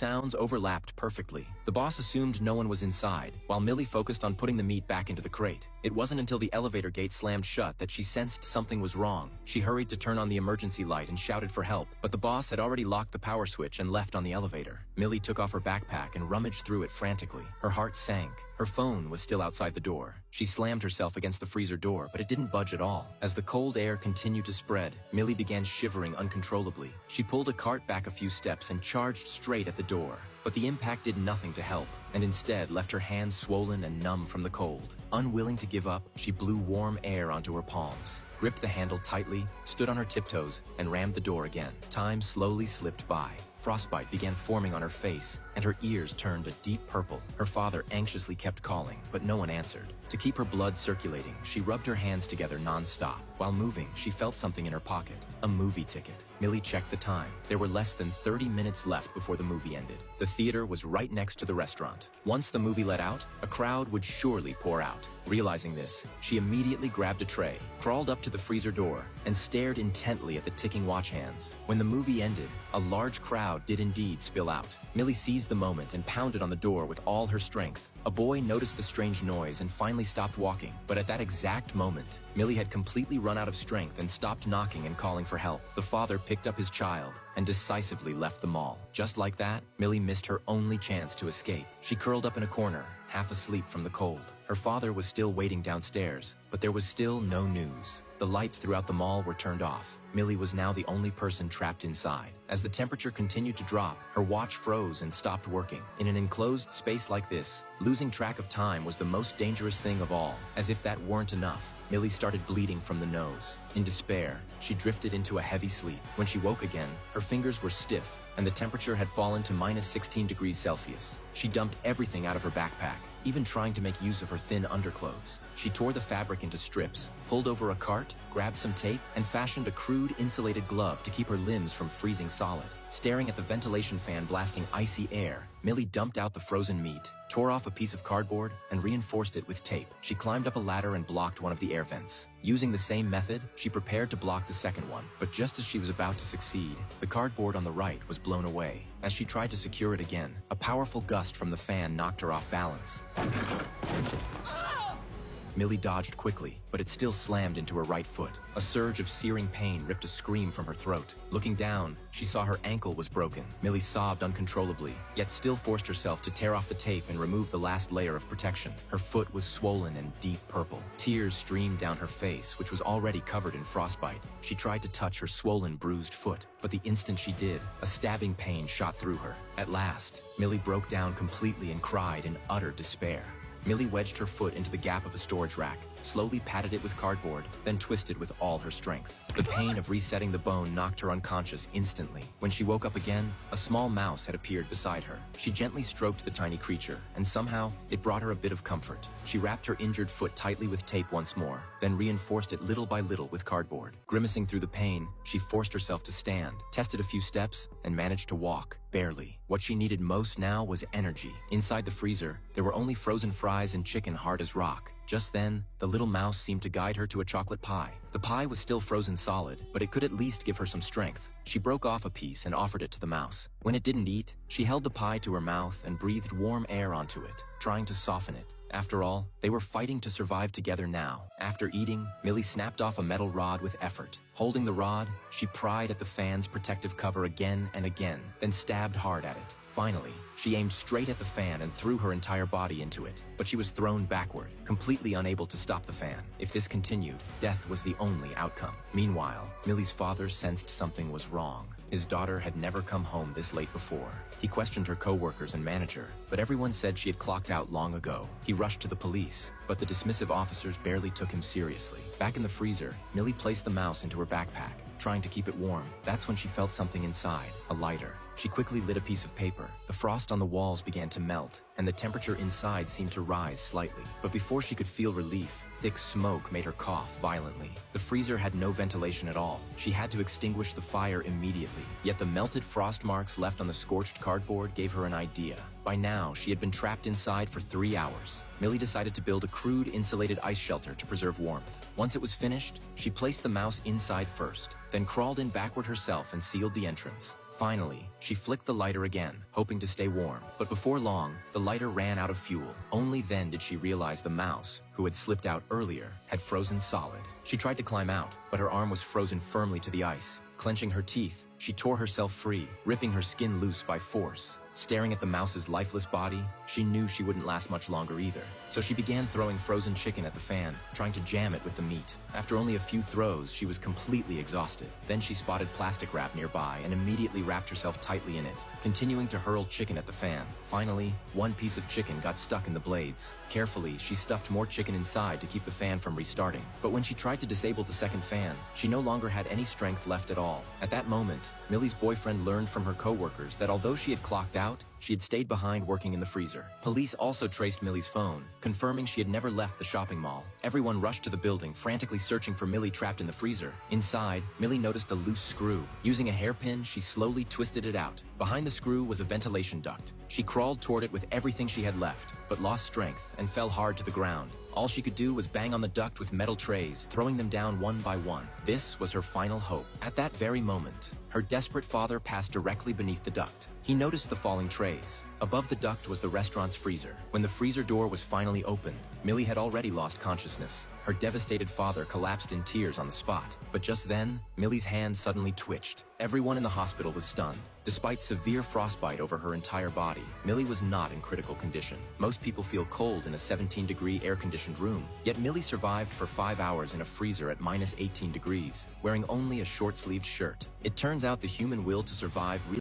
Sounds overlapped perfectly. The boss assumed no one was inside, while Millie focused on putting the meat back into the crate. It wasn't until the elevator gate slammed shut that she sensed something was wrong. She hurried to turn on the emergency light and shouted for help, but the boss had already locked the power switch and left on the elevator. Millie took off her backpack and rummaged through it frantically. Her heart sank. Her phone was still outside the door. She slammed herself against the freezer door, but it didn't budge at all. As the cold air continued to spread, Millie began shivering uncontrollably. She pulled a cart back a few steps and charged straight at the door. But the impact did nothing to help, and instead left her hands swollen and numb from the cold. Unwilling to give up, she blew warm air onto her palms, gripped the handle tightly, stood on her tiptoes, and rammed the door again. Time slowly slipped by. Frostbite began forming on her face, and her ears turned a deep purple. Her father anxiously kept calling, but no one answered. To keep her blood circulating, she rubbed her hands together non-stop. While moving, she felt something in her pocket, a movie ticket. Millie checked the time. There were less than 30 minutes left before the movie ended. The theater was right next to the restaurant. Once the movie let out, a crowd would surely pour out. Realizing this, she immediately grabbed a tray, crawled up to the freezer door, and stared intently at the ticking watch hands. When the movie ended, a large crowd did indeed spill out. Millie seized the moment and pounded on the door with all her strength. A boy noticed the strange noise and finally stopped walking, but at that exact moment, Millie had completely run out of strength and stopped knocking and calling for help. The father picked up his child and decisively left the mall. Just like that, Millie missed her only chance to escape. She curled up in a corner, half asleep from the cold. Her father was still waiting downstairs, but there was still no news. The lights throughout the mall were turned off. Millie was now the only person trapped inside. As the temperature continued to drop, her watch froze and stopped working. In an enclosed space like this, losing track of time was the most dangerous thing of all. As if that weren't enough, Millie started bleeding from the nose. In despair, she drifted into a heavy sleep. When she woke again, her fingers were stiff, and the temperature had fallen to minus 16 degrees Celsius. She dumped everything out of her backpack, even trying to make use of her thin underclothes. She tore the fabric into strips, pulled over a cart, grabbed some tape, and fashioned a crude insulated glove to keep her limbs from freezing solid. Staring at the ventilation fan blasting icy air, Millie dumped out the frozen meat, tore off a piece of cardboard, and reinforced it with tape. She climbed up a ladder and blocked one of the air vents. Using the same method, she prepared to block the second one, but just as she was about to succeed, the cardboard on the right was blown away. As she tried to secure it again, a powerful gust from the fan knocked her off balance. Millie dodged quickly, but it still slammed into her right foot. A surge of searing pain ripped a scream from her throat. Looking down, she saw her ankle was broken. Millie sobbed uncontrollably, yet still forced herself to tear off the tape and remove the last layer of protection. Her foot was swollen and deep purple. Tears streamed down her face, which was already covered in frostbite. She tried to touch her swollen, bruised foot, but the instant she did, a stabbing pain shot through her. At last, Millie broke down completely and cried in utter despair. Millie wedged her foot into the gap of a storage rack, slowly patted it with cardboard, then twisted with all her strength. The pain of resetting the bone knocked her unconscious instantly. When she woke up again, a small mouse had appeared beside her. She gently stroked the tiny creature, and somehow, it brought her a bit of comfort. She wrapped her injured foot tightly with tape once more, then reinforced it little by little with cardboard. Grimacing through the pain, she forced herself to stand, tested a few steps, and managed to walk, barely. What she needed most now was energy. Inside the freezer, there were only frozen fries and chicken hard as rock. Just then, the little mouse seemed to guide her to a chocolate pie. The pie was still frozen solid, but it could at least give her some strength. She broke off a piece and offered it to the mouse. When it didn't eat, she held the pie to her mouth and breathed warm air onto it, trying to soften it. After all, they were fighting to survive together now. After eating, Millie snapped off a metal rod with effort. Holding the rod, she pried at the fan's protective cover again and again, then stabbed hard at it. Finally, she aimed straight at the fan and threw her entire body into it, but she was thrown backward, completely unable to stop the fan. If this continued, death was the only outcome. Meanwhile, Millie's father sensed something was wrong. His daughter had never come home this late before. He questioned her co-workers and manager, but everyone said she had clocked out long ago. He rushed to the police, but the dismissive officers barely took him seriously. Back in the freezer, Millie placed the mouse into her backpack, trying to keep it warm. That's when she felt something inside, a lighter. She quickly lit a piece of paper. The frost on the walls began to melt, and the temperature inside seemed to rise slightly. But before she could feel relief, thick smoke made her cough violently. The freezer had no ventilation at all. She had to extinguish the fire immediately. Yet the melted frost marks left on the scorched cardboard gave her an idea. By now, she had been trapped inside for 3 hours. Millie decided to build a crude insulated ice shelter to preserve warmth. Once it was finished, she placed the mouse inside first, then crawled in backward herself and sealed the entrance. Finally, she flicked the lighter again, hoping to stay warm. But before long, the lighter ran out of fuel. Only then did she realize the mouse, who had slipped out earlier, had frozen solid. She tried to climb out, but her arm was frozen firmly to the ice. Clenching her teeth, she tore herself free, ripping her skin loose by force. Staring at the mouse's lifeless body, she knew she wouldn't last much longer either. So she began throwing frozen chicken at the fan, trying to jam it with the meat. After only a few throws, she was completely exhausted. Then she spotted plastic wrap nearby and immediately wrapped herself tightly in it, continuing to hurl chicken at the fan. Finally, one piece of chicken got stuck in the blades. Carefully, she stuffed more chicken inside to keep the fan from restarting. But when she tried to disable the second fan, she no longer had any strength left at all. At that moment, Millie's boyfriend learned from her coworkers that although she had clocked out, she had stayed behind working in the freezer. Police also traced Millie's phone, confirming she had never left the shopping mall. Everyone rushed to the building, frantically searching for Millie trapped in the freezer. Inside, Millie noticed a loose screw. Using a hairpin, she slowly twisted it out. Behind the screw was a ventilation duct. She crawled toward it with everything she had left, but lost strength and fell hard to the ground. All she could do was bang on the duct with metal trays, throwing them down one by one. This was her final hope. At that very moment, her desperate father passed directly beneath the duct. He noticed the falling trays. Above the duct was the restaurant's freezer. When the freezer door was finally opened, Millie had already lost consciousness. Her devastated father collapsed in tears on the spot. But just then, Millie's hand suddenly twitched. Everyone in the hospital was stunned. Despite severe frostbite over her entire body, Millie was not in critical condition. Most people feel cold in a 17-degree air-conditioned room, yet Millie survived for 5 hours in a freezer at minus 18 degrees, wearing only a short-sleeved shirt. It turns out the human will to survive really